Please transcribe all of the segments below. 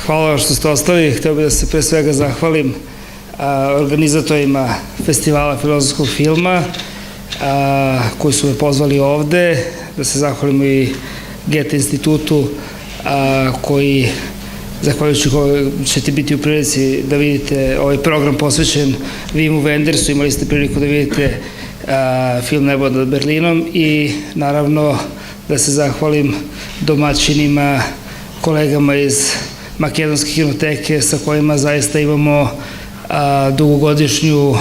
Hvala što ste ostali. Hteo bih da se pre svega zahvalim organizatorima Festivala filozofskog filma koji su me pozvali ovde, da se zahvalimo i Goethe institutu koji, zahvaljujući koji ćete biti u prilici da vidite ovaj program posvećen Vimu Wendersu, imali ste priliku da vidite film Nebo nad Berlinom i naravno da se zahvalim domaćinima, kolegama iz Makedonske kinoteke sa kojima zaista imamo dugogodišnju,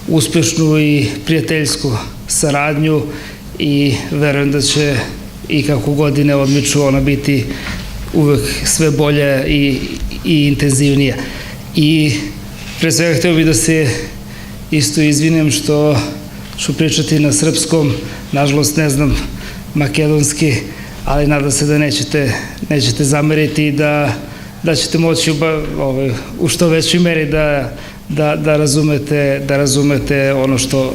uspešnu i prijateljsku saradnju i verujem da će i kako godine odmiču ona biti uvek sve bolja i intenzivnija. I pre svega hteo bih da se isto izvinim što ću pričati na srpskom, nažalost ne znam makedonski, ali nadam se da nećete zameriti i da ćete moći u što većoj meri da razumete ono što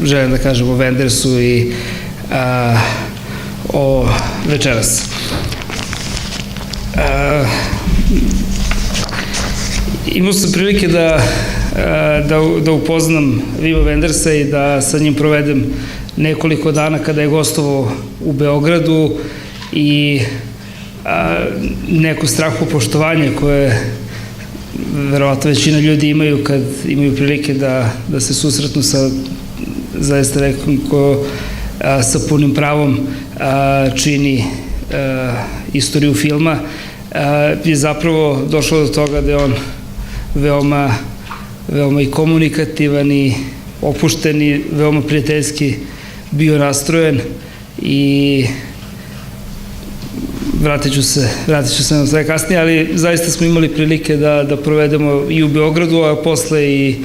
želim da kažem o Wendersu i o večeras. Imao sam prilike da upoznam Vima Wendersa i da sa njim provedem nekoliko dana kada je gostovao u Beogradu i neko strahopoštovanje koje verovatno većina ljudi imaju kad imaju prilike da se susretnu sa zaista nekom ko sa punim pravom čini istoriju filma, je zapravo došlo do toga da je on veoma i komunikativan i opušten i veoma prijateljski bio rastrojen i vratit ću se na sve kasnije, ali zaista smo imali prilike da provedemo i u Beogradu, a posle i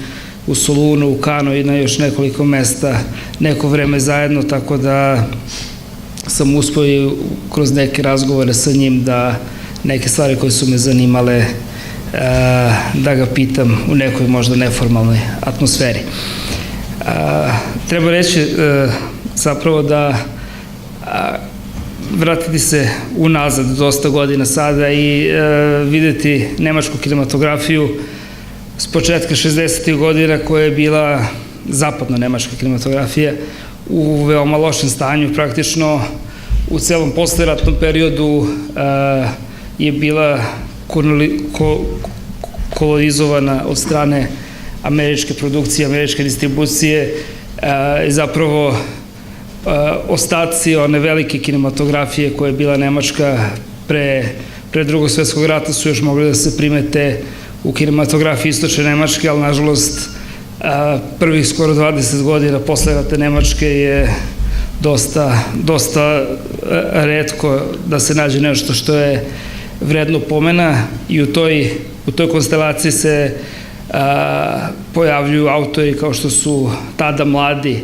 u Solunu, u Kanu i na još nekoliko mesta neko vreme zajedno, tako da sam uspeo i kroz neke razgovore sa njim da neke stvari koje su me zanimale da ga pitam u nekoj možda neformalnoj atmosferi. Treba reći zapravo da vratiti se unazad dosta godina sada i videti nemačku kinematografiju s početka 60. godina koja je bila zapadno-nemačka kinematografija u veoma lošem stanju. Praktično u celom posleratnom periodu je bila kolonizovana od strane američke produkcije, američke distribucije, zapravo ostaci one velike kinematografije koja je bila nemačka pre Drugog svetskog rata su još mogli da se primete u kinematografiji istočne Nemačke, ali nažalost prvih skoro 20 godina posle rata Nemačke je dosta retko da se nađe nešto što je vredno pomena i u toj konstelaciji se pojavljuju autori kao što su tada mladi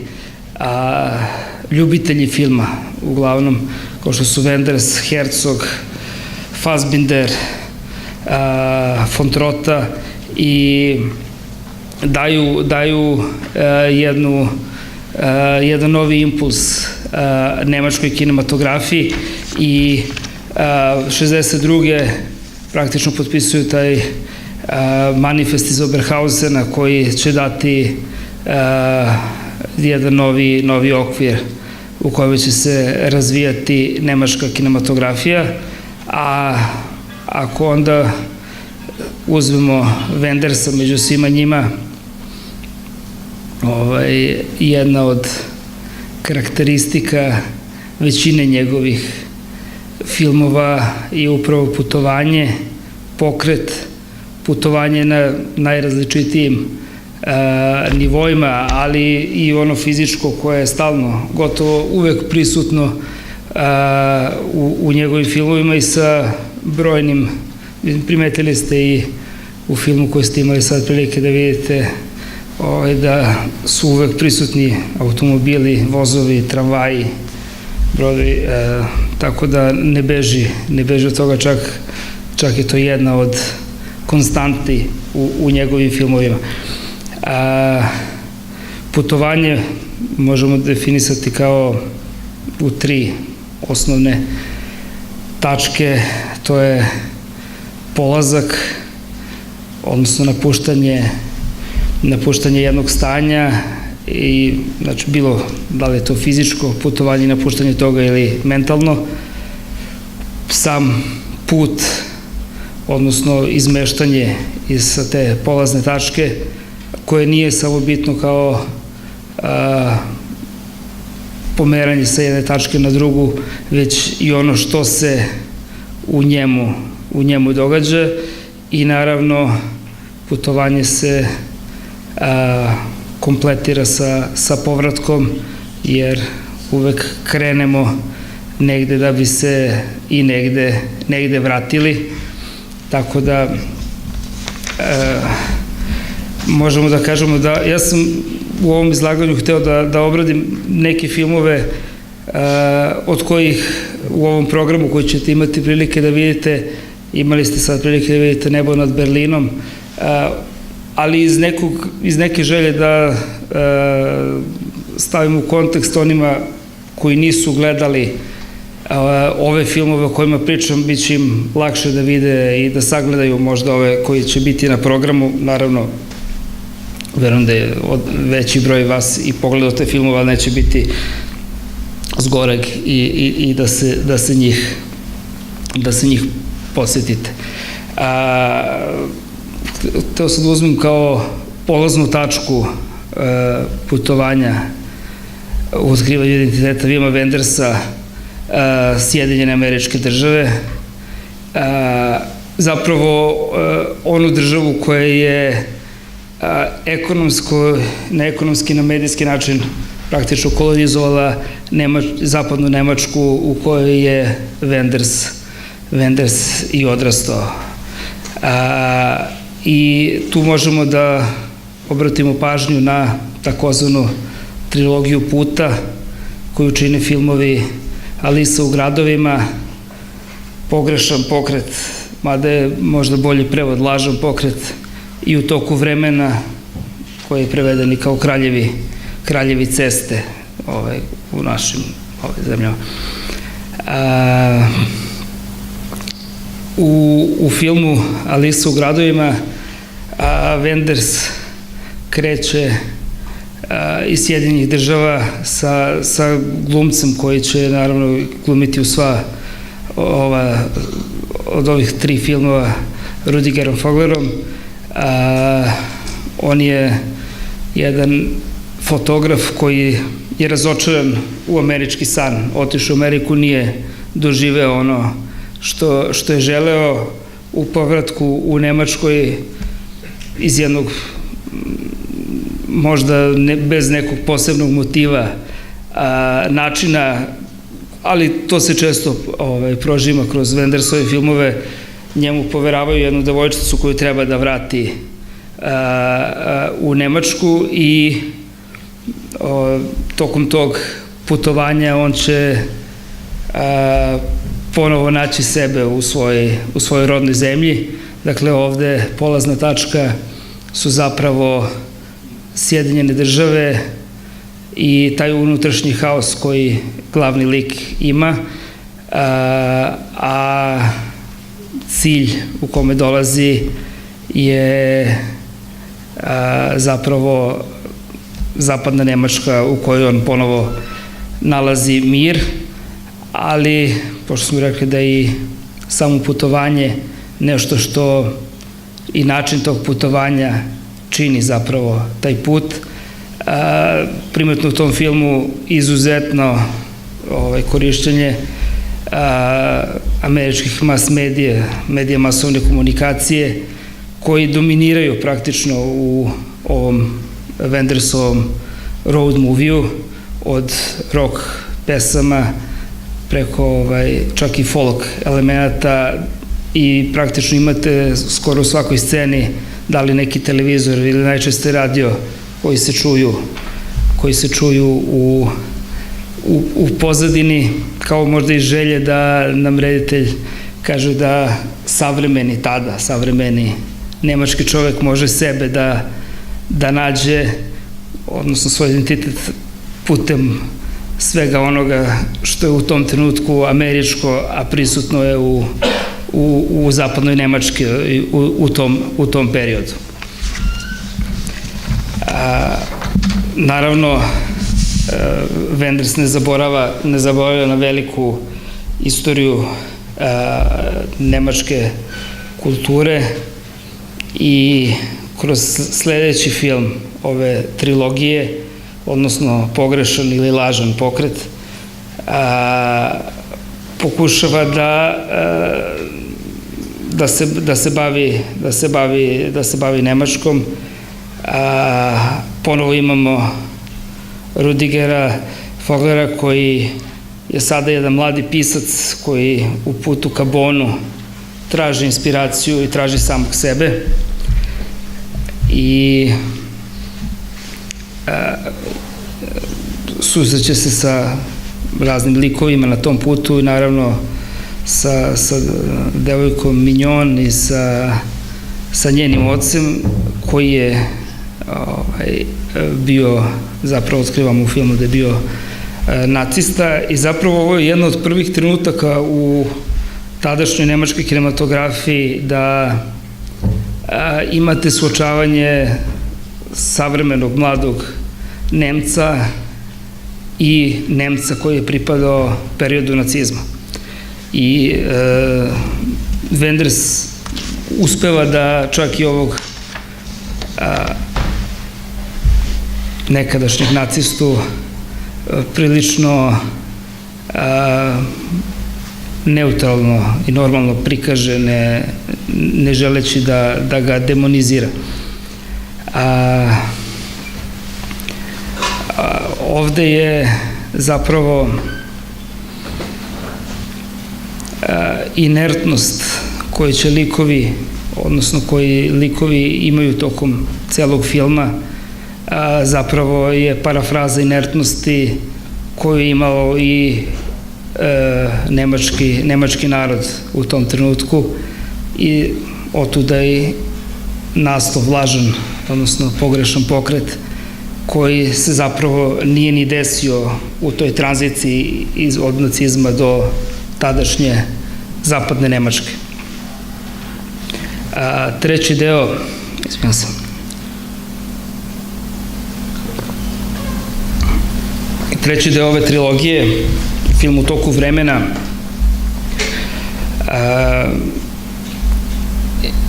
ljubitelji filma, uglavnom kao što su Wenders, Herzog, Fassbinder, von Trotta i daju jedan novi impuls nemačkoj kinematografiji i 62. praktično potpisuju taj manifest iz Oberhausena koji će dati jedan novi okvir u kojem će se razvijati nemačka kinematografija, a ako onda uzmemo Wendersa među svima njima, jedna od karakteristika većine njegovih filmova je upravo putovanje, pokret, putovanje na najrazličitijim nivoima, ali i ono fizičko koje je stalno, gotovo uvek prisutno u njegovim filmovima i sa brojnim, primetili ste i u filmu koji ste imali sad prilike da vidite da su uvek prisutni automobili, vozovi, tramvaji, brodovi, tako da ne beži od toga, čak je to jedna od konstanti u njegovim filmovima. Putovanje možemo definisati kao u tri osnovne tačke, to je polazak, odnosno napuštanje jednog stanja i znači bilo da li je to fizičko putovanje i napuštanje toga ili mentalno. Sam put, odnosno izmeštanje iz te polazne tačke koje nije samo bitno kao pomeranje sa jedne tačke na drugu, već i ono što se u njemu događa i naravno putovanje se kompletira sa povratkom, jer uvek krenemo negde da bi se i negde vratili, tako da možemo da kažemo da ja sam u ovom izlaganju hteo da obradim neke filmove od kojih u ovom programu koji ćete imati prilike da vidite, imali ste sad prilike da vidite Nebo nad Berlinom, ali iz neke želje da stavimo u kontekst onima koji nisu gledali ove filmove o kojima pričam, bit će im lakše da vide i da sagledaju možda ove koji će biti na programu. Naravno, verujem da je veći broj vas i pogledao te filmove, ali neće biti zgoreg i da se njih posjetite. Hteo sam da uzmem kao polaznu tačku putovanja u otkrivanju identiteta Vima Wendersa Sjedinjene Američke Države, zapravo onu državu koja je na ekonomski, na medijski način praktično kolonizovala zapadnu Nemačku, u kojoj je Wenders i odrastao. I tu možemo da obratimo pažnju na takozvanu trilogiju puta koju čine filmovi Alisa u gradovima, Pogrešan pokret, mada je možda bolji prevod Lažan pokret, i U toku vremena, koji je preveden i kao Kraljevi ceste u našim zemljama. U filmu Alisa u gradovima Wenders kreće iz Sjedinjenih Država sa glumcem koji će naravno glumiti u sva od ovih 3 filmova, Rudigerom Foglerom. On je jedan fotograf koji je razočaran u američki san, otišao u Ameriku, nije doživeo ono što je želeo. U povratku u Nemačkoj iz jednog možda bez nekog posebnog motiva, načina, ali to se često prožima kroz Wendersove filmove, njemu poveravaju jednu devojčicu koju treba da vrati u Nemačku i tokom tog putovanja on će ponovo naći sebe u svojoj rodnoj zemlji. Dakle, ovde polazna tačka su zapravo Sjedinjene Države i taj unutrašnji haos koji glavni lik ima, a cilj u kome dolazi je zapravo zapadna Nemačka u kojoj on ponovo nalazi mir, ali pošto smo rekli da i samo putovanje nešto što i način tog putovanja čini zapravo taj put. Primetno u tom filmu izuzetno korišćenje američkih mas medija masovne komunikacije koji dominiraju praktično u ovom Wendersovom road moviju, od rock pesama preko čak i folk elemenata, i praktično imate skoro u svakoj sceni da li neki televizor ili najčešće radio koji se čuju u pozadini, kao možda i želje da nam reditelj kaže da savremeni nemački čovek može sebe da nađe, odnosno svoj identitet putem svega onoga što je u tom trenutku američko, a prisutno je u zapadnoj Nemački u tom periodu. Naravno, Wenders ne zaboravlja na veliku istoriju nemačke kulture i kroz sledeći film ove trilogije, odnosno Pogrešan ili lažan pokret, pokušava da se bavi Nemačkom. Ponovo imamo Rudigera Voglera, koji je sada jedan mladi pisac koji u putu ka Bonu traži inspiraciju i traži samog sebe i susreće se sa raznim likovima na tom putu i naravno sa devojkom Mignon i sa njenim ocem koji je bio, zapravo otkrivamo u filmu da je bio nacista i zapravo ovo je jedna od prvih trenutaka u tadašnjoj nemačkoj kinematografiji da imate suočavanje savremenog mladog Nemca i Nemca koji je pripadao periodu nacizma. I Wenders uspeva da čak i ovog nekadašnjeg nacistu prilično neutralno i normalno prikaže, ne želeći da ga demonizira. Ovde je zapravo inertnost koju će likovi, odnosno koji likovi imaju tokom celog filma, zapravo je parafraza inertnosti koju je imao i nemački narod u tom trenutku i otuda i naslov lažan, odnosno pogrešan pokret, koji se zapravo nije ni desio u toj tranziciji od nacizma do tadašnje zapadne Nemačke. Treći deo, izvinjam se, treći deo ove trilogije, film U toku vremena,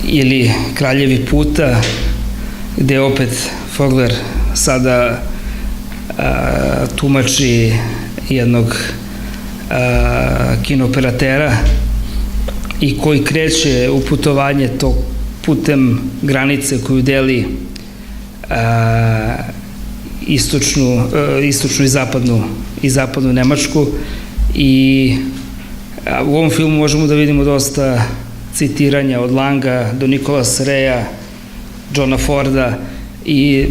ili Kraljevi puta, gde opet Vogler sada tumači jednog kinooperatera i koji kreće u putovanje to putem granice koju deli istočnu i zapadnu Nemačku i u ovom filmu možemo da vidimo dosta citiranja od Langa do Nicolasa Reja, Johna Forda i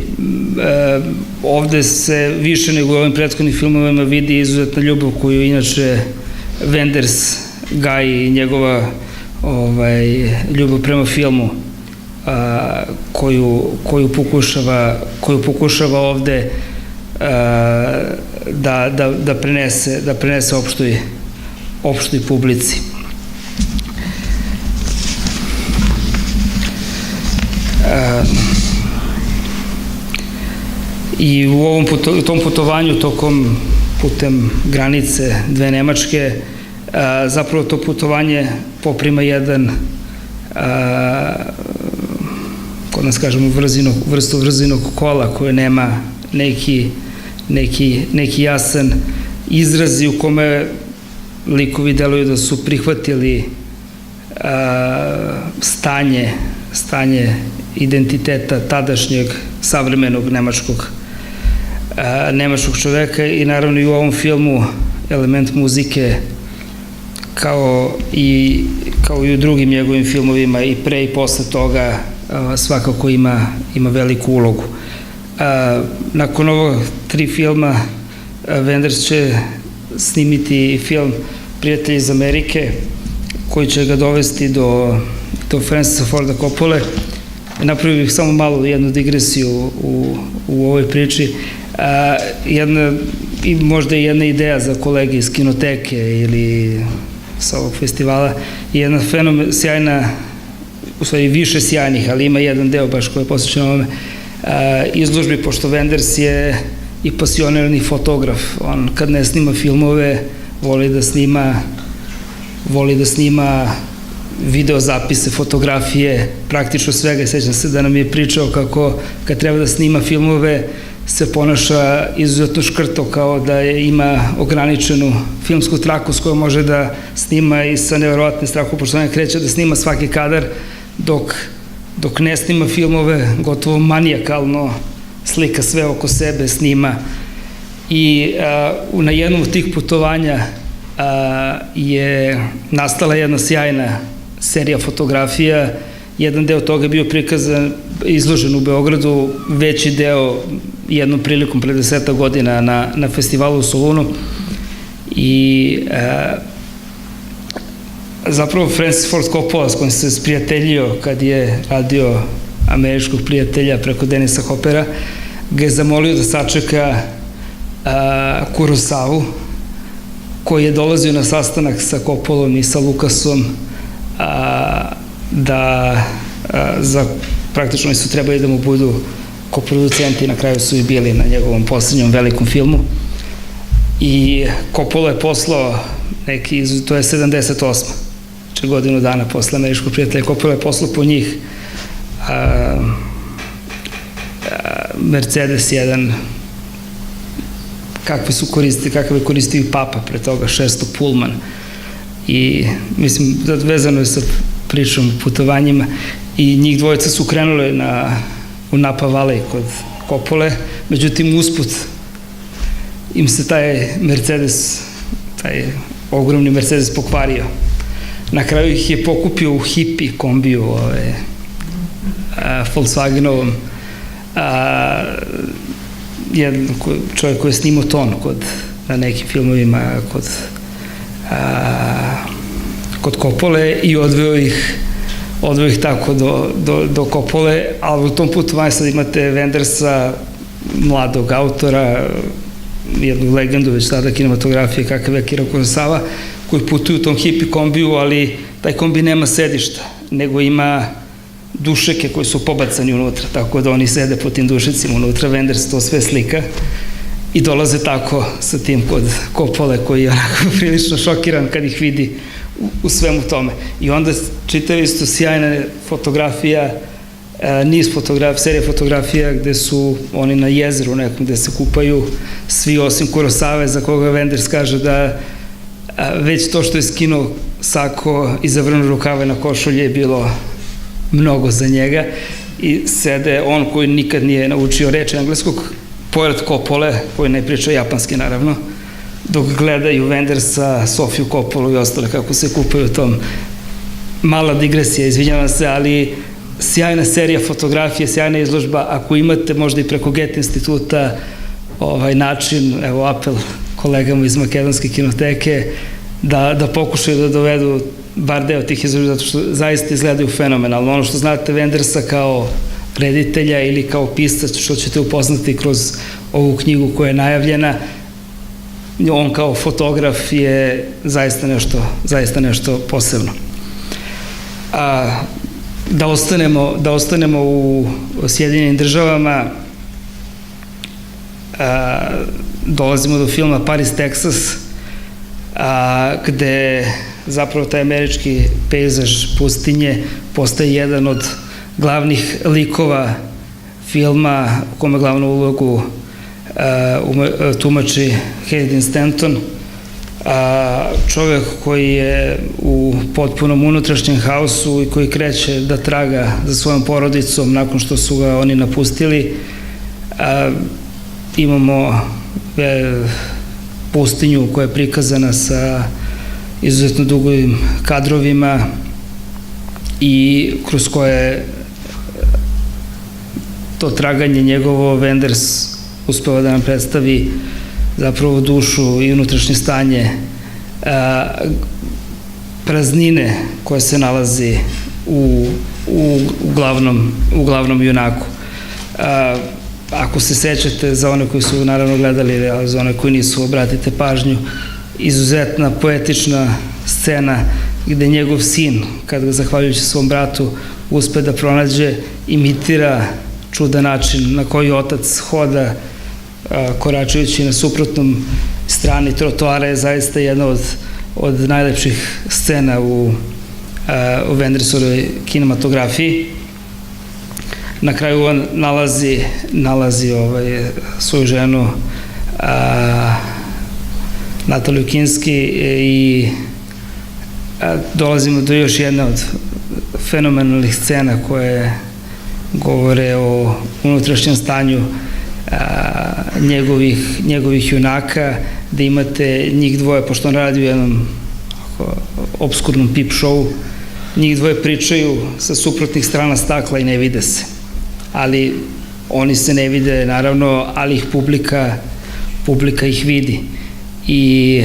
ovde se više nego u ovim prethodnim filmovima vidi izuzetna ljubav koju inače Wenders gaji i njegova ljubav prema filmu koju pokušava ovde da prenese opštoj publici. I u tom putovanju putem granice dve Nemačke zapravo to putovanje poprima jedan kod nas kažemo vrstu vrzinog kola koje nema neki jasan izrazi u kome likovi deluju da su prihvatili stanje identiteta tadašnjeg savremenog nemačkog čoveka i naravno i u ovom filmu element muzike kao i u drugim njegovim filmovima i pre i posle toga svakako ima veliku ulogu. Nakon ovog 3 filma Wenders će snimiti film Prijatelji iz Amerike koji će ga dovesti do Francisa Forda Coppole. Napravio bih samo malo jednu digresiju u ovoj priči. Jedna i možda i jedna ideja za kolege iz kinoteke ili sa ovog festivala, jedna sjajna, u stvari više sjajnih, ali ima jedan deo baš koji je posvećen ovome, izložbi, pošto Wenders je i pasionirani fotograf. On kad ne snima filmove, voli da snima video zapise, fotografije, praktično svega. Sećam se da nam je pričao kako kad treba da snima filmove se ponaša izuzetno škrto, kao da ima ograničenu filmsku traku s kojom može da snima i sa neverovatnim strahom, pošto on kreće da snima svaki kadar, dok ne snima filmove, gotovo manijakalno slika sve oko sebe, snima. I na jednom od tih putovanja je nastala jedna sjajna serija fotografija. Jedan deo toga je bio prikazan, izložen u Beogradu, veći deo jednom prilikom pre 10 godina na festivalu u Solunu. I zapravo Francis Ford Coppola, s kojim se sprijateljio kad je radio Američkog prijatelja preko Denisa Hoppera, ga je zamolio da sačeka Kurosavu, koji je dolazio na sastanak sa Coppolom i sa Lukasom, praktično su trebali da mu budu koproducenti, na kraju su i bili na njegovom poslednjom velikom filmu. I Coppola je poslao to je 78. Znači godinu dana posle Američkog prijatelja, Coppola je poslao po njih Mercedes jedan, kakav je koristio i Papa pre toga, 600 Pullman. I mislim, vezano je sa pričom o putovanjima, i njih dvojica su krenuli u Napa Valley kod Coppole, međutim usput im se taj Mercedes, taj ogromni Mercedes pokvario. Na kraju ih je pokupio u hippie kombiju, Volkswagenovom, jedan čovjek koji je snimao ton na nekim filmovima kod Coppole i odveo ih tako do Coppole, ali u tom putovanju sad imate Wendersa, mladog autora, jednu legendu već tada kinematografije kakav je Akira Kurosawa, koji putuju u tom hippie kombiju, ali taj kombi nema sedišta, nego ima dušeke koji su pobacani unutra, tako da oni sede po tim dušecima unutra, Wenders to sve slika i dolaze tako sa tim kod Coppole, koji je onako prilično šokiran kad ih vidi u svemu tome. I onda čitav isto sjajna fotografija, serija fotografija gde su oni na jezeru nekom gde se kupaju svi osim Kurosave, za koga Wenders kaže da već to što je skinuo sako i zavrnuo rukave na košulje je bilo mnogo za njega, i sede on koji nikad nije naučio reči engleskog, pored Coppole, koji ne priča japanski naravno, dok gledaju Wendersa, Sofiju Coppolu i ostale kako se kupaju u tom. Mala digresija, izvinjavam se, ali sjajna serija fotografije, sjajna izložba. Ako imate možda i preko Goethe instituta način, evo apel kolegama iz Makedonske kinoteke, da pokušaju da dovedu bar deo tih izložba, zato što zaista izgledaju fenomenalno. Ono što znate Wendersa kao reditelja ili kao pisac, što ćete upoznati kroz ovu knjigu koja je najavljena, on kao fotograf je zaista nešto posebno. Da ostanemo u Sjedinjenim državama, dolazimo do filma Paris, Texas, gde zapravo taj američki pejzaž pustinje postaje jedan od glavnih likova filma, u kome glavnu ulogu tumači Hayden Stanton, čovek koji je u potpunom unutrašnjem haosu i koji kreće da traga za svojom porodicom nakon što su ga oni napustili. Imamo pustinju koja je prikazana sa izuzetno dugim kadrovima i kroz koje to traganje njegovo Wenders uspeva da nam predstavi zapravo dušu i unutrašnje stanje praznine koja se nalazi u glavnom junaku. ako se sećate, za one koji su naravno gledali, ali za one koji nisu, obratite pažnju, izuzetna poetična scena gde njegov sin, kad ga zahvaljujući svom bratu uspe da pronađe, imitira čudan način na koji otac hoda koračajući na suprotnom strani trotoara, je zaista jedna od najlepših scena u Wendersovoj kinematografiji. Na kraju on nalazi svoju ženu Nataliju Kinski i dolazimo do još jedne od fenomenalnih scena koje govore o unutrašnjem stanju njegovih junaka, da imate njih dvoje, pošto on radi u jednom obskurnom pip showu, njih dvoje pričaju sa suprotnih strana stakla i ne vide se. Ali oni se ne vide, naravno, ali ih publika ih vidi. I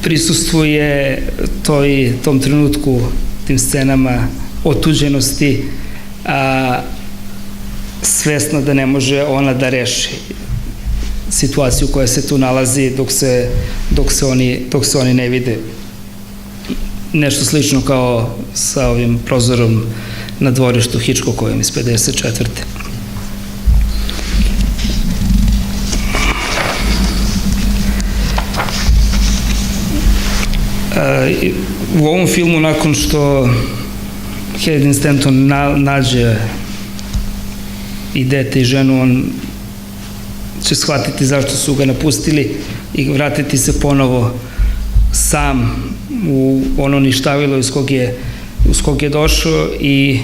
prisustvuje tom trenutku, tim scenama otuđenosti, svesno da ne može ona da reši situaciju koja se tu nalazi dok se oni ne vide. Nešto slično kao sa ovim prozorom na dvorištu Hitchcockovim iz 54. U ovom filmu, nakon što Harry Dean Stanton nađe i dete i ženu, on će shvatiti zašto su ga napustili i vratiti se ponovo sam u ono ništavilo iz kog je došao. I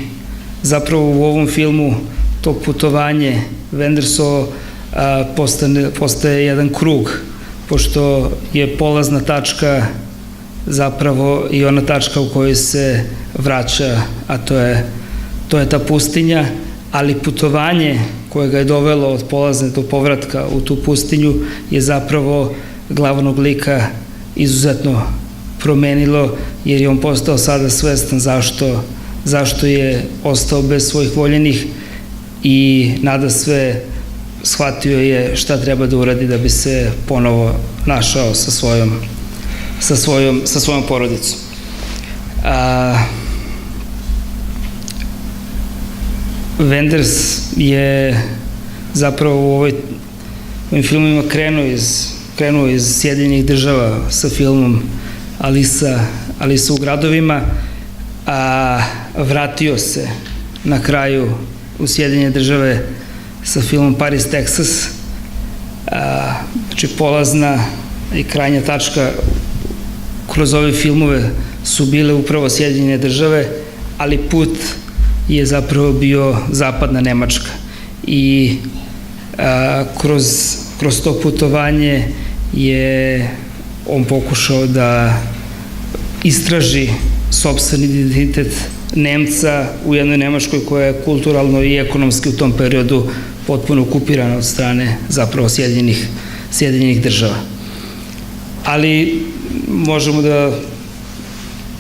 zapravo u ovom filmu to putovanje Wendersovo postaje jedan krug, pošto je polazna tačka zapravo i ona tačka u kojoj se vraća, a to je ta pustinja, ali putovanje koje ga je dovelo od polazne do povratka u tu pustinju je zapravo glavnog lika izuzetno promenilo, jer je on postao sada svestan zašto je ostao bez svojih voljenih i nada sve shvatio je šta treba da uradi da bi se ponovo našao sa svojom porodicom. Wenders je zapravo u ovim filmima krenuo iz Sjedinjenih Država sa filmom Alisa u gradovima, a vratio se na kraju u Sjedinjene Države sa filmom Paris, Texas. Znači, polazna i krajnja tačka kroz ove filmove su bile upravo Sjedinjene Države, ali put je zapravo bio zapadna Nemačka. I kroz to putovanje je on pokušao da istraži sopstveni identitet Nemca u jednoj Nemačkoj koja je kulturalno i ekonomski u tom periodu potpuno okupirana od strane zapravo Sjedinjenih Država. Ali možemo da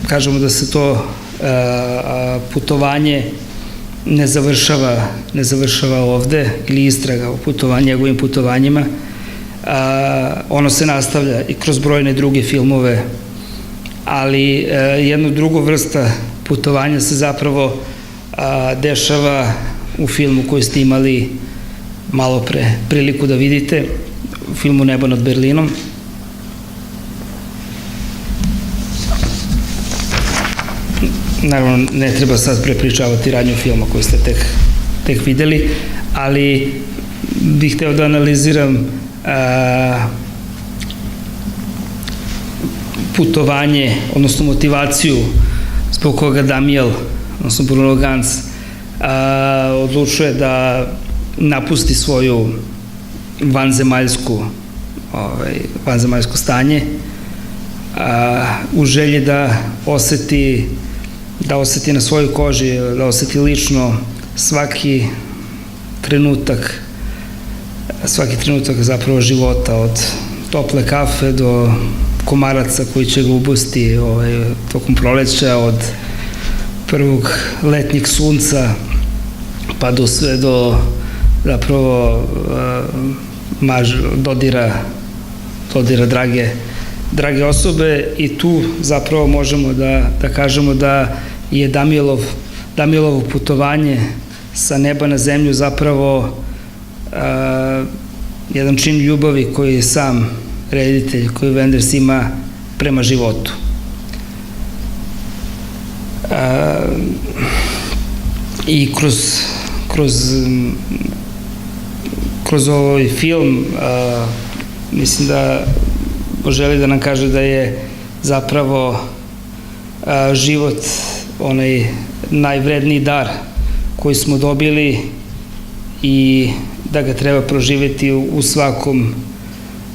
kažemo da se to putovanje ne završava ovde, ili istraga o njegovim putovanjima. Ono se nastavlja i kroz brojne druge filmove, ali jedna druga vrsta putovanja se zapravo dešava u filmu koji ste imali malo pre priliku da vidite, u filmu Nebo nad Berlinom. Naravno, ne treba sad prepričavati radnju filma koji ste tek videli, ali bih hteo da analiziram putovanje, odnosno motivaciju zbog koga Damiel, odnosno Bruno Ganz, odlučuje da napusti svoju vanzemaljsko stanje u želji da oseti na svojoj koži, da oseti lično svaki trenutak zapravo života, od tople kafe do komaraca koji će ga ubosti tokom proleća, od prvog letnjeg sunca pa do sve do zapravo dodira drage osobe i tu zapravo možemo da kažemo da je Damilovo putovanje sa neba na zemlju zapravo jedan čin ljubavi koji je sam reditelj, koji Wenders ima prema životu. I kroz ovaj film mislim da želi da nam kaže da je zapravo život onaj najvredniji dar koji smo dobili i da ga treba proživeti u svakom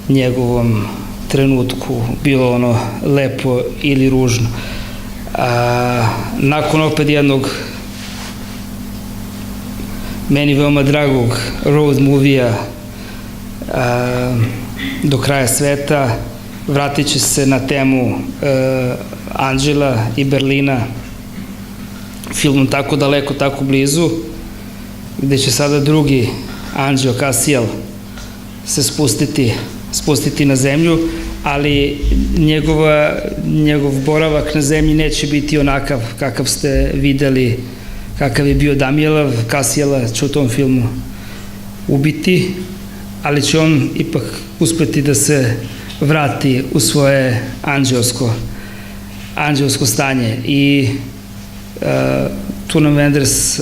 njegovom trenutku, bilo ono lepo ili ružno. Nakon opet jednog meni veoma dragog road movija Do kraja sveta, vratit će se na temu Anđela i Berlina filmom Tako daleko, tako blizu, gde će sada drugi Anđeo Castiel se spustiti na zemlju, ali njegov boravak na zemlji neće biti onakav kakav ste videli, kakav je bio Damielav. Castiela će u tom filmu ubiti, ali će on ipak uspeti da se vrati u svoje anđelsko stanje. I tu nam Wenders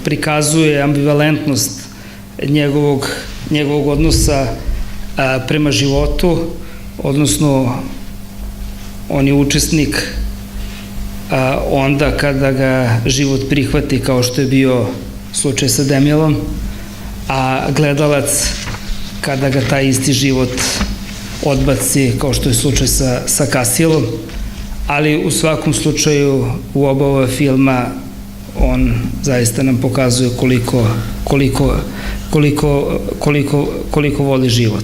prikazuje ambivalentnost njegovog odnosa prema životu, odnosno on je učesnik onda kada ga život prihvati, kao što je bio slučaj sa Damielom, a gledalac kada ga taj isti život odbaci, kao što je slučaj sa Castielom. Ali u svakom slučaju u oba ova filma on zaista nam pokazuje koliko voli život.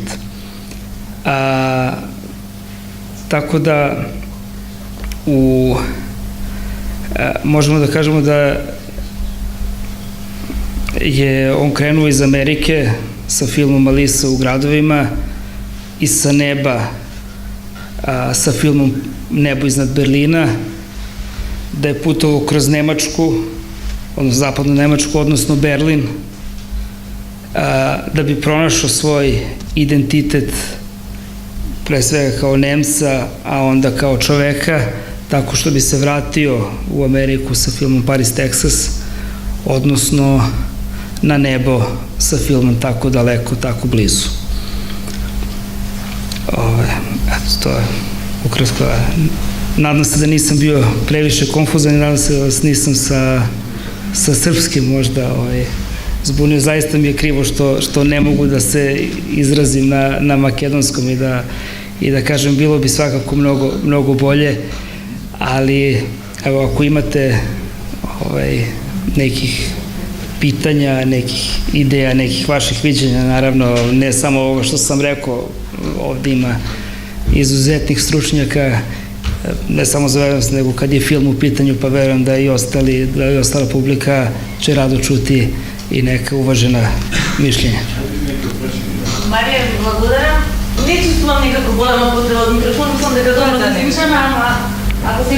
Tako da možemo da kažemo da je on krenuo iz Amerike sa filmom Alisa u gradovima i sa neba sa filmom Nebo iznad Berlina, da je putovao kroz Nemačku, odnosno zapadnu Nemačku, odnosno Berlin, da bi pronašao svoj identitet, pre svega kao Nemca, a onda kao čoveka, tako što bi se vratio u Ameriku sa filmom Paris, Texas, odnosno na nebo sa filmom Tako daleko, tako blizu. Eto, to je ukratko. Nadam se da nisam bio previše konfuzan i nadam se da vas nisam sa srpskim možda zbunio. Zaista mi je krivo što ne mogu da se izrazim na makedonskom i da kažem, bilo bi svakako mnogo bolje, ali evo, ako imate nekih pitanja, nekih ideja, nekih vaših viđenja, naravno ne samo ovo što sam rekao, ovde ima izuzetnih stručnjaka, ne samo za Wenders, nego kad je film u pitanju, pa verujem da i ostala publika će rado čuti i neka uvažena mišljenja. Марија, ви благодарам. Не чувствувам некако голема потреба од микрофон, мислам дека добро да слушаме, ама ако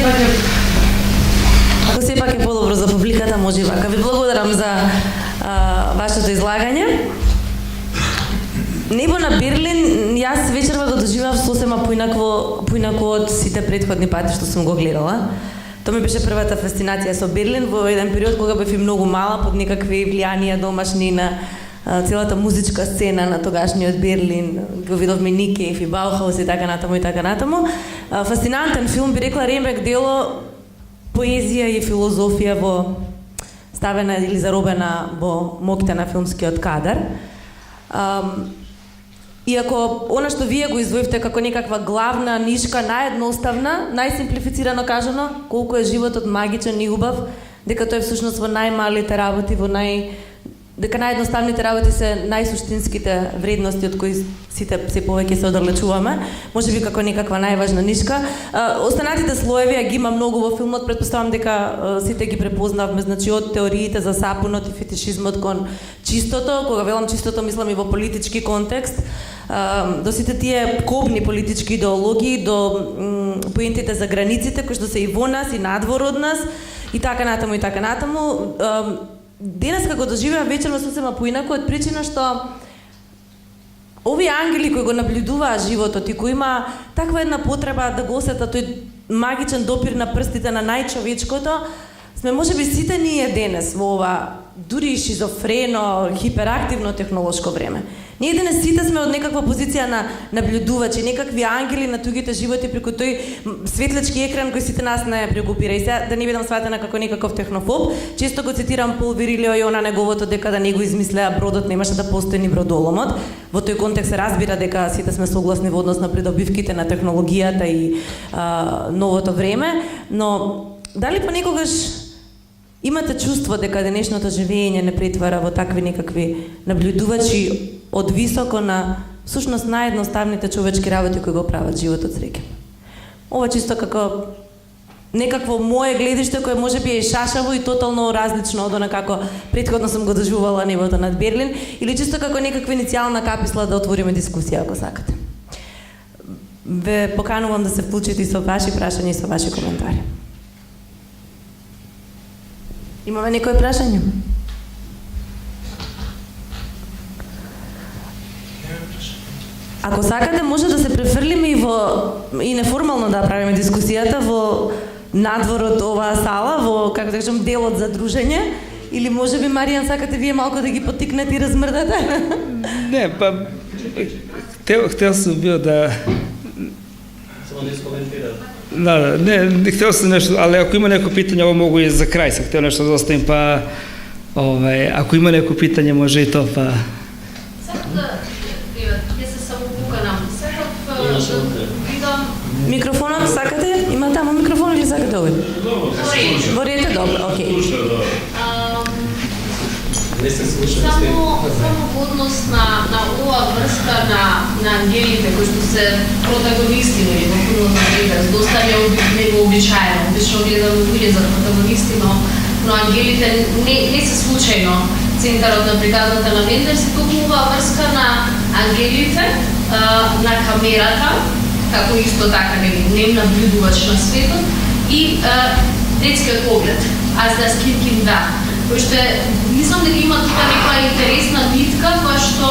сепак е подобро за публиката, може и вака. Ви благодарам за вашето излагање. Небо на Берлин, јас вечерва го доживав сосема поинако од сите претходни пати што сум го гледала. Тоа ми беше првата фасцинација со Берлин во еден период кога бев и многу мала, под некакви влијанија домашни на целата музичка сцена на тогашниот Берлин. Го видовме Никеев и Баухаус и така натаму. Фасцинантен филм, би рекла Рембек, дело поезија и филозофија ставена или заробена во моките на филмскиот кадар. Иако она што вие го извоивте како некаква главна нишка, наједноставна, најсимплифицирано кажано, колку е животот магичен и убав, дека тој всушност во најмалите работи, во дека наједноставните работи се најсуштинските вредности од кои сите се повеќе се оддалечуваме, можеби како некаква најважна нишка. Останатите слоеви ги има многу во филмот, претпоставам дека сите ги препознавме, значи од теориите за сапунот и фетишизмот кон чистото, кога велам чистото мислам и во политички контекст, до сите тие кобни политички идеологии, до поентите за границите кои што се и во нас и надвор од нас и така натаму и така натаму. Денес како доживеа вечерва сосема поинаку од причина што овие ангели кои го наблюдуваа животот и кои има таква една потреба да го осетат тој магичен допир на прстите на најчовечкото, сме можеби сите ние денес во ова дури шизофрено, хиперактивно технолошко време. Ние денес сите сме од некаква позиција на наблюдувачи, некакви ангели на тугите животи преку тој светлечки екран кој сите нас не прекупира. И сега да не бидам сватена како некаков технофоб, често го цитирам Пол Вирилио и она неговото дека да не го измислеа бродот, немаше да постои ни бродоломот. Во тој контекст се разбира дека сите сме согласни во однос на придобивките на технологијата и новото време, но дали понекогаш имате чувство дека денешното живење не претвара во такви некакви наблюдувачи од високо на всушност наједноставните човечки работи кои го прават животот среќен? Ова чисто како некакво мое гледиште кое можеби е шашаво и тотално различно од она како претходно сум го доживувала нивото над Берлин, или чисто како некаква иницијална каписла да отвориме дискусија ако сакате. Ве поканувам да се вклучите со ваши прашања и со ваши коментари. Имаме некој прашање? Ако сакате, може да се префрлиме и неформално да правиме дискусијата во надворот оваа сала, во, како да кажам, делот за дружење, или можеби, Маријан, сакате вие малку да ги поттикнете и размрдате? Не, па, хтел сум био да... Само да искоментират. Да, не хтел сум нешто, али ако има неко питање, ово могу и за крај, се хтел нешто да оставим, па, ако има неко питање, може и то, па... Микрофонот сакате? Има таму микрофон или сакате овој? Во ред е добро, окей. Само во однос на оваа врска на ангелите кои што се протагонисти во филмот на Петерс, доста невообичаено. Обично гледам луѓе за протагонисти, но ангелите не се случајно центарот на приказната на Вендерс, и токму оваа врска на ангелите, на камерата, како исто така нем наблюдувач на светот, и детскиот поглед, as das Kind can da. Кој што мислам дека има тука некоја интересна нитка која што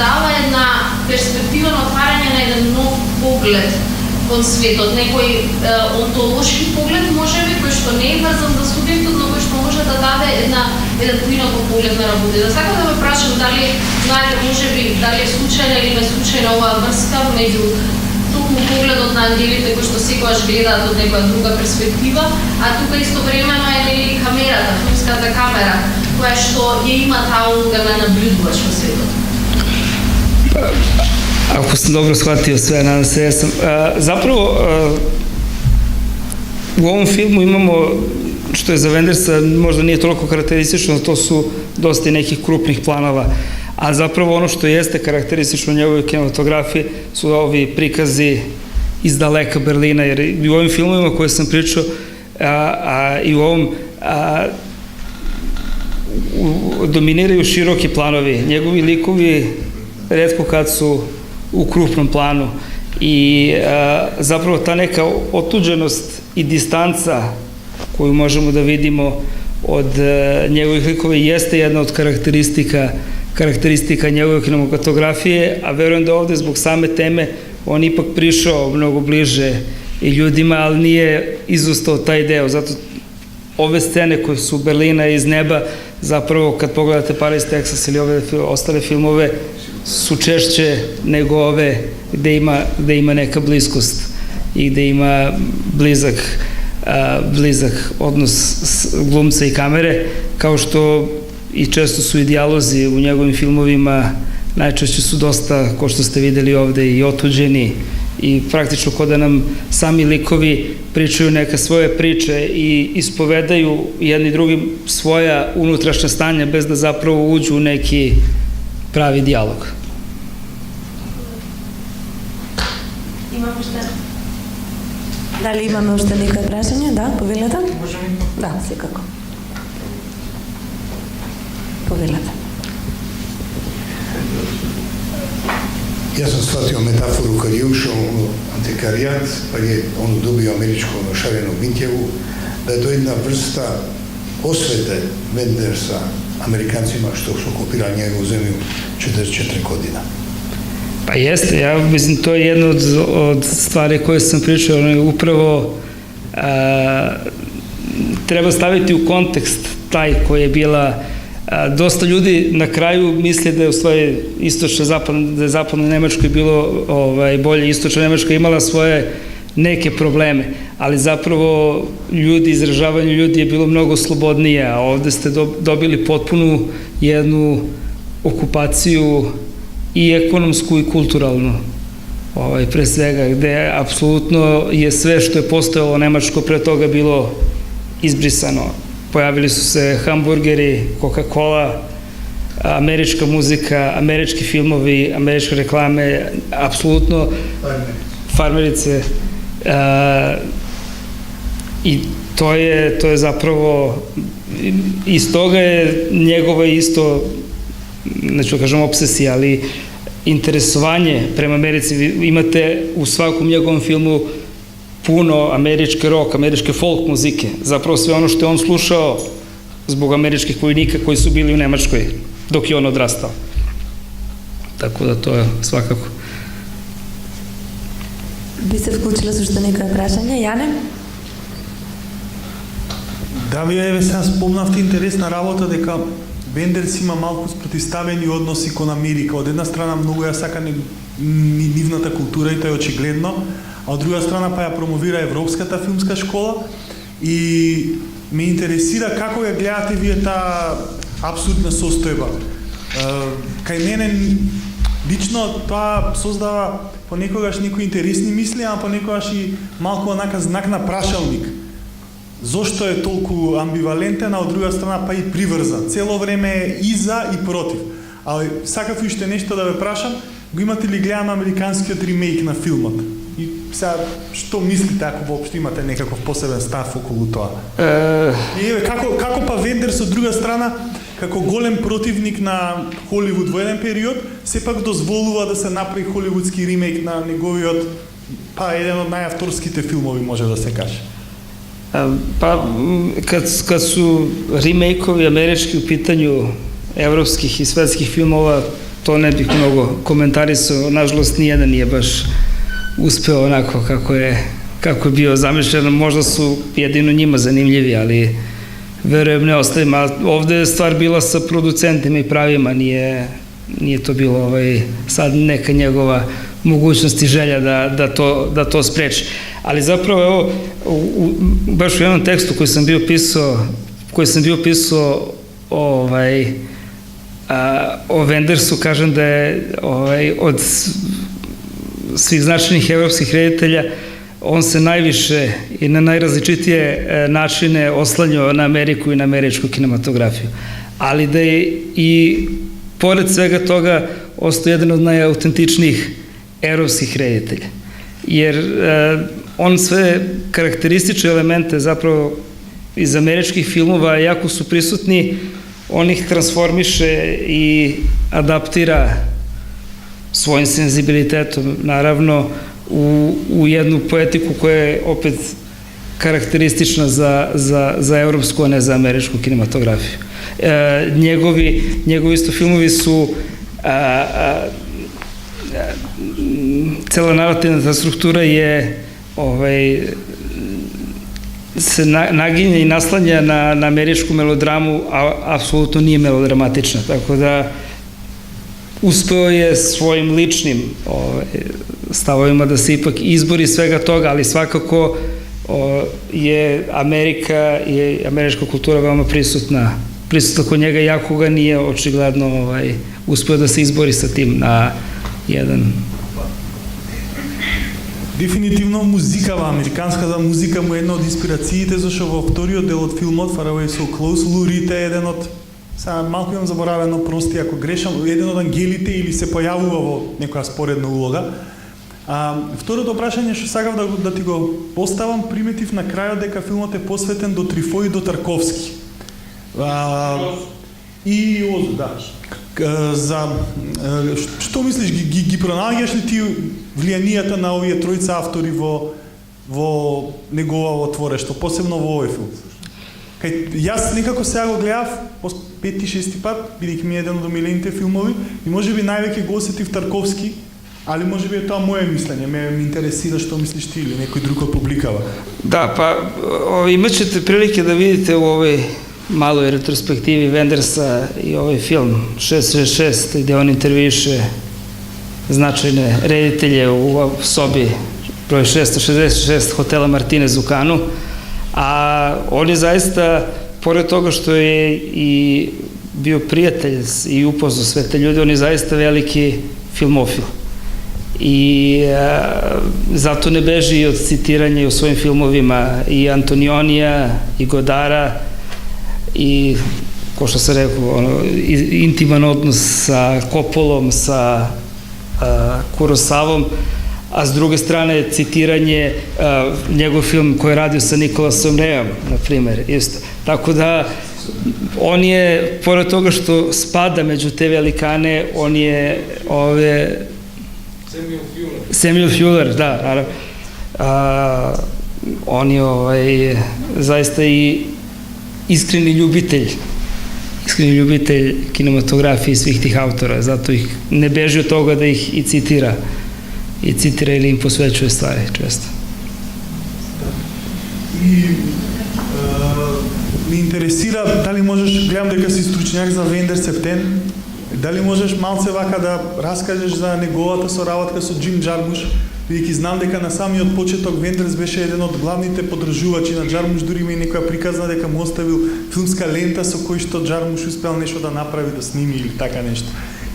дава една перспектива на отварање на еден нов поглед кон светот, некој онтолошки поглед можеби кој што не е врзан за субјектот, но кој што може да даде еден поинаков поглед на работа. Да сакам да ме прашам дали знаете можеби дали е случајна или не случајна оваа врска меѓу токму погледот на ангелите кои што секогаш гледаат од некоја друга перспектива, а тука истовремено е нели камерата, филмската камера, која што ја има таа улога на наблюдувач во светот. Ако sam dobro shvatio sve, nadam se jesam. Zapravo, u ovom filmu imamo, što je za Wendersa možda nije toliko karakteristično, to su dosta nekih krupnih planova, a zapravo ono što jeste karakteristično u njegovoj kinematografiji su ovi prikazi iz daleka Berlina, jer i u ovim filmovima koje sam pričao, i u ovom dominiraju široki planovi. Njegovi likovi retko kad su u krupnom planu i zapravo ta neka otuđenost i distanca koju možemo da vidimo od njegovih likova jeste jedna od karakteristika njegove kinematografije, a verujem da ovde zbog same teme on ipak prišao mnogo bliže i ljudima, ali nije izustao taj deo. Zato ove scene koje su Berlina iz neba, zapravo kad pogledate Paris, Texas ili ove ostale filmove, su češće nego ove gde ima neka bliskost i gde ima blizak odnos glumca i kamere, kao što i često su i dijalozi u njegovim filmovima, najčešće su dosta, ko što ste videli ovde, i otuđeni i praktično kod da nam sami likovi pričaju neke svoje priče i ispovedaju jedni drugim svoja unutrašnja stanja bez da zapravo uđu u neki pravi dijalog. Имаме уште. Дали имаме уште некои прашања? Да, повелете? Да, секако. Повелете. Јас сум сватио метафору кога ја ушao у антикаријат, па ја он добио америчко шарено винтјево, да е тоа една врста освете Вендерса американцима што се окупирали нjegovu земју 44 година. Pa jeste, ja mislim to je jedna od stvari koje sam pričao, upravo treba staviti u kontekst taj koji je bila, dosta ljudi na kraju misle da je u stvari da je zapadno Nemačkoj bilo bolje, istočna Nemačka imala svoje neke probleme, ali zapravo izražavanje ljudi je bilo mnogo slobodnije, a ovde ste dobili potpunu jednu okupaciju i ekonomsku i kulturalnu, pre svega, gde apsolutno je sve što je postojalo Nemačko pre toga bilo izbrisano. Pojavili su se hamburgeri, Coca-Cola, američka muzika, američki filmovi, američke reklame, apsolutno farmerice. I to je zapravo, iz toga je njegova isto, neću kažem obsesija, ali interesovanje prema Americi. Imate u svakom njegovom filmu puno američke rock, američke folk muzike. Zapravo sve ono što je on slušao zbog američkih vojnika koji su bili u Nemačkoj dok je on odrastao. Tako da to je svakako. Би се вклучила со уште некои прашања? Јане? Да, вие сега спомнавте интересна работа дека Вендерс има малку спротивставени односи кон Америка. Од една страна многу ја сака нивната култура и тоа е очигледно, а од друга страна па ја промовира Европската филмска школа и ме интересира како ја гледате вие таа апсурдна состојба. Кај мене лично тоа создава понекогаш некои интересни мисли, а понекогаш и малку онака знак на прашалник. Зошто е толку амбивалентен, а од друга страна па и приврзан. Цело време е и за и против. А сакав уште нешто да ве прашам, го имате ли гледан американскиот ремейк на филмот? И сега, што мислите ако воопшто имате некаков посебен став околу тоа? И како па Вендерс од друга страна, како голем противник на Холивуд во еден период, сепак дозволува да се направи холивудски ремейк на неговиот, па еден од најавторските филмови може да се каже. Pa, kad su remake-ovi američki u pitanju evropskih i svetskih filmova, to ne bih mnogo komentarisao. Nažalost, nijedan nije baš uspeo onako kako je bio zamišljen. Možda su jedino njima zanimljivi, ali verujem ne ostavim. A ovde je stvar bila sa producentima i pravima, nije to bilo sad neka njegova mogućnost i želja da to spreči. Ali zapravo, evo, baš u jednom tekstu koji sam bio pisao o Vendersu, kažem da je od svih značajnih evropskih reditelja on se najviše i na najrazličitije načine oslanjao na Ameriku i na američku kinematografiju. Ali da je i pored svega toga ostao jedan od najautentičnijih evropskih reditelja. Jer on sve karakteristične elemente zapravo iz američkih filmova jako su prisutni, on ih transformiše i adaptira svojim senzibilitetom, naravno, u jednu poetiku koja je opet karakteristična za evropsku, a ne za američku kinematografiju. Njegovi isto filmovi su cela narativna struktura je se naginje i naslanja na američku melodramu, a apsolutno nije melodramatična, tako da uspeo je svojim ličnim stavovima da se ipak izbori svega toga, ali svakako je Amerika i američka kultura veoma prisutna kod njega, jako ga nije očigledno uspeo da se izbori sa tim na jedan Дефинитивно музикава, американската музика му е една од инспирациите, зашто во вториот дел од филмот Far Away So Close, Лу Рид е еден од, сега малку имам заборавено прости, ако грешам, еден од ангелите или се појавува во некоја споредна улога. Второто прашање што сакав да ти го поставам, приметив на крајот дека филмот е посветен до Трифој и до Тарковски. И Озу, да. Што мислиш, ги пронаѓаш ли ти влијанијата на овие тројца автори во негово творештво, посебно во овој филм? Јас некако сега го гледав по 5-6 пат, бидејќи ми е еден од омилените филмови, и можеби највеќе го осетив Тарковски, али можеби е тоа моје мислење, ме интересира што мислиш ти или некој друг од публикава. Да, па имаćete prilike da vidite u ovoj maloj retrospektivi Wendersa i ovaj film 666 gde on intervjuše značajne reditelje u sobi broj 666 hotela Martinez u Kanu, a on je zaista, pored toga što je i bio prijatelj i upoznao sve te ljude, on je zaista veliki filmofil. I zato ne beži od citiranja u svojim filmovima i Antonionija i Godara i, ko što sam rekao, intiman odnos sa Coppolom, sa Kurosavom, a s druge strane citiranje njegov film koji je radio sa Nikolasom Reom, na primer, isto. Tako da, on je, pored toga što spada među te velikane, on je Samuel Fuller, da, naravno. On je zaista i iskreni ljubitelj kinematografije svih tih autora, zato ih ne beži od toga da ih i citira ili im posvećuje stvari često. И ме интересира дали можеш, гледам дека си стручњак за Вендер Септен, дали можеш малце вака да раскажеш за неговата соработка со Джим Джармуш, бидејќи знам дека на самиот почеток Вендерс беше еден од главните поддржувачи на Джармуш, дури има и некоја приказна дека му оставил филмска лента со кој што Джармуш успел нешто да направи, да сними или така нешто.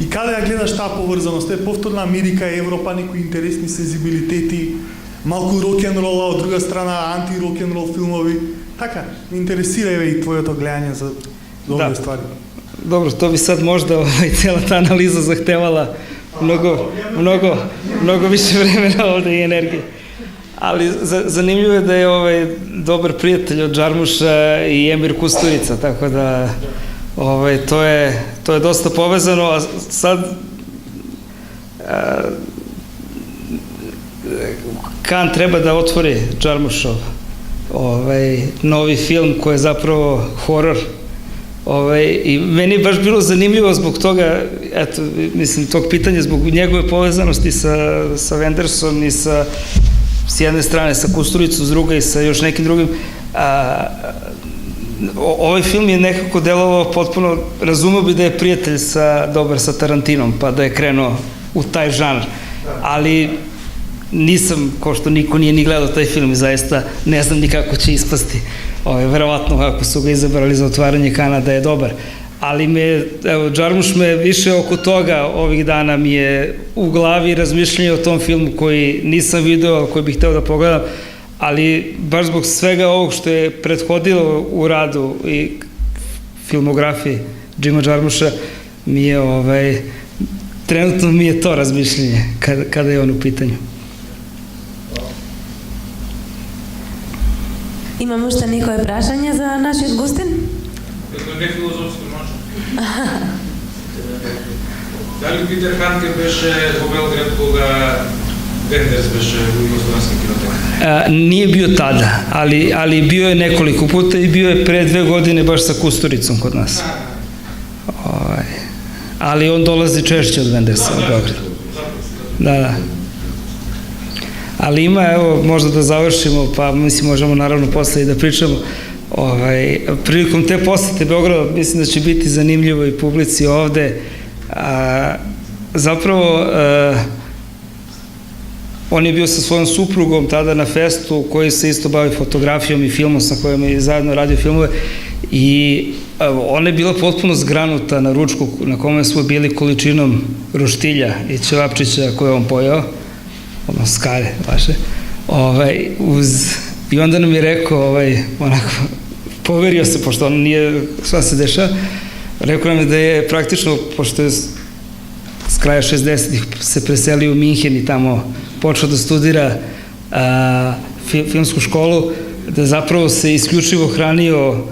И каде ја гледаш таа поврзаност? Е повторно Америка, Европа, некои интересни сензибилитети, малку рок-н-рола, од друга страна анти-рок-н-рол филмови. Така, ме интересира и твоето гледање за овие ствари. Dobro, to bi sad možda cijela ta analiza zahtevala mnogo više vremena ovde i energije. Ali zanimljivo je da je dobar prijatelj od Džarmuša i Emir Kusturica, tako da to je dosta povezano, a sad Kan treba da otvori Džarmušov novi film koji je zapravo horor. I meni je baš bilo zanimljivo zbog toga, eto, mislim, tog pitanja, zbog njegove povezanosti sa Wendersom i s jedne strane sa Kusturicom, s druge i sa još nekim drugim. Ovaj film je nekako delovao potpuno, razumeo bi da je prijatelj dobar sa Tarantinom, pa da je krenuo u taj žanr, ali nisam, ko što niko nije ni gledao taj film i zaista ne znam ni kako će ispasti. Verovatno ako su ga izabrali za otvaranje Kana da je dobar, ali Džarmuš me više oko toga ovih dana mi je u glavi razmišljanje o tom filmu koji nisam video, koji bih hteo da pogledam, ali baš zbog svega ovog što je prethodilo u radu i filmografiji Džima Džarmuša mi je trenutno mi je to razmišljanje kada je on u pitanju. Имаме уште некои прашања за нашиот гостин? Како не филозофски може. Дали Питер Ханке беше во Белград кога Вендерс беше во Југославенски кинотеатар? Nije bio tada, ali bio je nekoliko puta i bio je pre 2 godine baš sa Kusturicom kod nas. Ali on dolazi češće od Wendersa u Beograd. Da. Ali ima, evo, možda da završimo, pa mislim možemo naravno posle i da pričamo. Prilikom te posete Beograda mislim da će biti zanimljivo i publici ovde. Zapravo, on je bio sa svojom suprugom tada na festu koji se isto bavi fotografijom i filmom sa kojom je zajedno radio filmove i ona je bila potpuno zgranuta na ručku na kome smo bili količinom roštilja i ćevapčića koje on pojeo. odnosno skale vaše. I onda nam je rekao, onako, poverio se, pošto on nije, šta se dešava, rekao nam je da je praktično, pošto je s kraja 60-ih se preselio u Minhen i tamo počeo da studira filmsku školu, da zapravo se isključivo hranio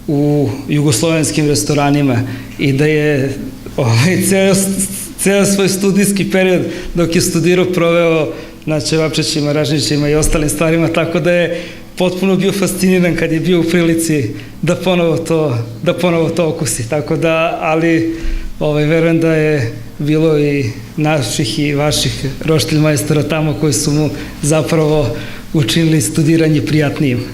u jugoslovenskim restoranima i da je ceo svoj studijski period dok je studirao proveo na ćevapčićima, ražnjićima i ostalim stvarima, tako da je potpuno bio fasciniran kad je bio u prilici da ponovo to okusi. Tako da, ali verujem da je bilo i naših i vaših roštilj-majstora tamo koji su mu zapravo učinili studiranje prijatnijim.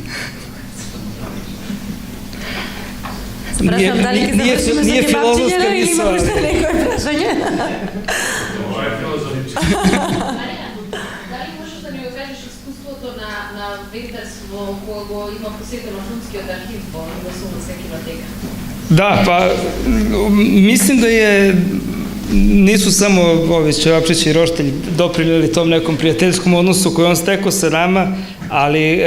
Sprašam, da li ki završimo sa kebapčinjena ili ima možda neko prašanje? Ovo je filozofično. Da li možeš da mi kažeš iskuството на вендерство кое го има посетено филмскиот архив во Југословенска кинотека? Da, pa mislim da nisu samo ovi Ćevapčić i Roštilj doprineli tom nekom prijateljskom odnosu koji on stekao sa nama, ali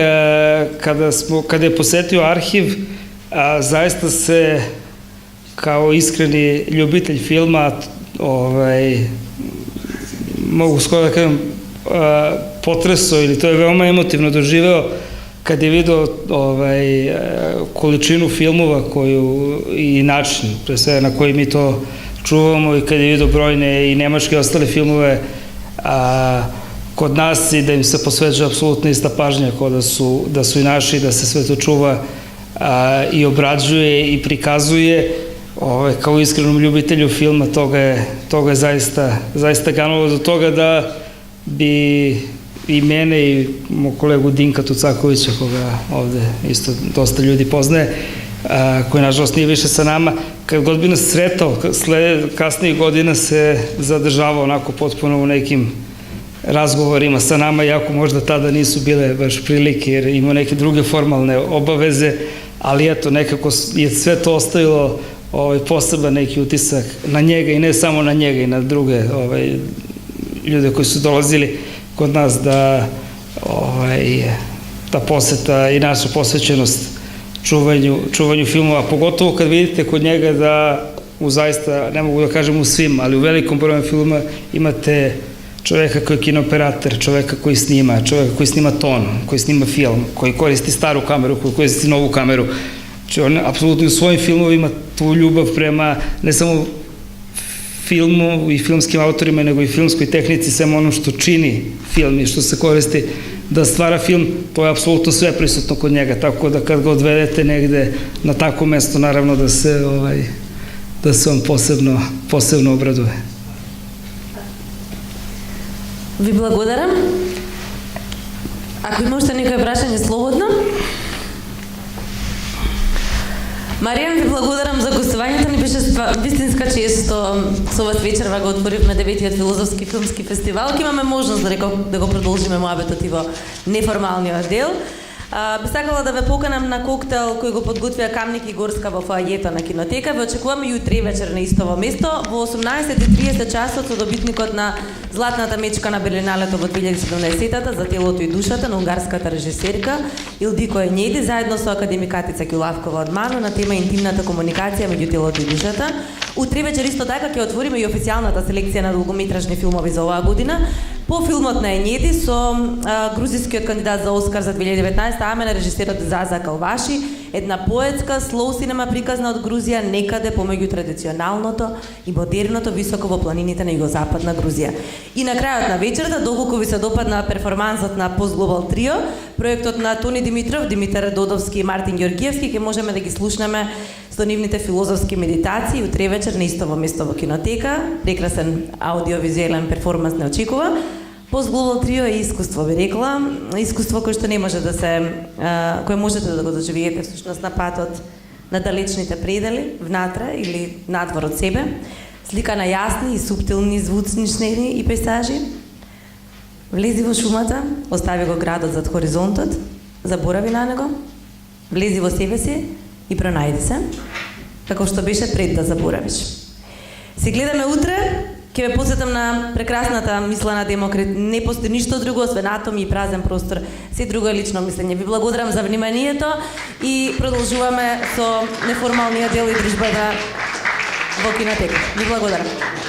kada je posetio arhiv, zaista se kao iskreni ljubitelj filma mogu skoro da kažem potresao, ili to je veoma emotivno doživeo kad je video količinu filmova i način pre sve na koji mi to čuvamo, i kad je video brojne i nemačke i ostale filmove kod nas i da im se posveđa apsolutno ista pažnja kao da su i naši, da se sve to čuva i obrađuje i prikazuje. Kao iskrenom ljubitelju filma toga je zaista ganulo do toga da bi i mene i moj kolegu Dinka Tucakovića, koga ovde isto dosta ljudi poznaje, koji nažalost nije više sa nama, kad god bi nas sretao, kasnijih godina se zadržavao onako potpuno u nekim razgovorima sa nama, iako možda tada nisu bile baš prilike jer imao neke druge formalne obaveze, ali eto, nekako je sve to ostavilo poseban neki utisak na njega, i ne samo na njega, i na druge ljude koji su dolazili kod nas, da ta poseta i naša posvećenost čuvanju filmova, pogotovo kad vidite kod njega da zaista, ne mogu da kažem u svim, ali u velikom broju filma imate čoveka koji je kinooperator, čoveka koji snima, čoveka koji snima ton, koji snima film, koji koristi staru kameru, koji koristi novu kameru. Znači on apsolutno u svojim filmovima tu ljubav prema ne samo filmu i filmskim autorima, nego i filmskoj tehnici, samo ono što čini film i što se koristi da stvara film, to je apsolutno sve prisutno kod njega, tako da kad ga odvedete negde na tako mesto, naravno da se on posebno obraduje. Ви благодарам. Ако има уште некој прашање, слободно. Маријан, ви благодарам за гостувањето. Ни беше вистинска чест што со вас вечерва го отворивме 9-тиот филозофски филмски фестивал. Ке имаме можност да го продолжиме муабетот и во неформалниот дел. Би сакала да ве поканам на коктел кој го подготвија Камник и Горска во фоајето на кинотека. Ве очекуваме и утре вечер на истово место во 18:30 часот со добитникот на Златната мечка на Берлиналето во 2017 за телото и душата на унгарската режисерка Илдико Енеди заедно со академик Катица Ќулавкова од МАНО на тема интимната комуникација меѓу телото и душата. Утре вечер исто така ќе отвориме и официјалната селекција на долгометражни филмови за оваа година. По филмот на Енеди со грузискиот кандидат за Оскар за 2019 Амена, режисерот Заза Калваши, една поетска слоу синема приказна од Грузија некаде помеѓу традиционалното и модерното високо во планините на југозападна Грузија. И на крајот на вечерта, доколку ви се допадна перформансот на Post Global Trio, проектот на Тони Димитров, Димитар Додовски и Мартин Ѓоргиевски, ќе можеме да ги слушнеме со нивните филозофски медитации утре вечер на истово место во кинотека. Прекрасен аудиовизуелен перформанс не очекува. Post Global Trio е искуство, би рекла, искуство кое што не може да се, кое можете да го доживеете всушност на патот на далечните предели, внатре или надвор од себе. Слика на јасни и суптилни звуцни шнери и пейзажи. Влези во шумата, остави го градот зад хоризонтот, заборави на него, влези во себе си и пронајди се, како што беше пред да заборавиш. Се гледаме утре Ќе ве посетам на прекрасната мисла на Демокрит. Не постои ништо друго освен атоми и празен простор. Се друго е лично мислење. Ви благодарам за вниманието и продолжуваме со неформалниот дел и дружбата во кинотека. Ви благодарам.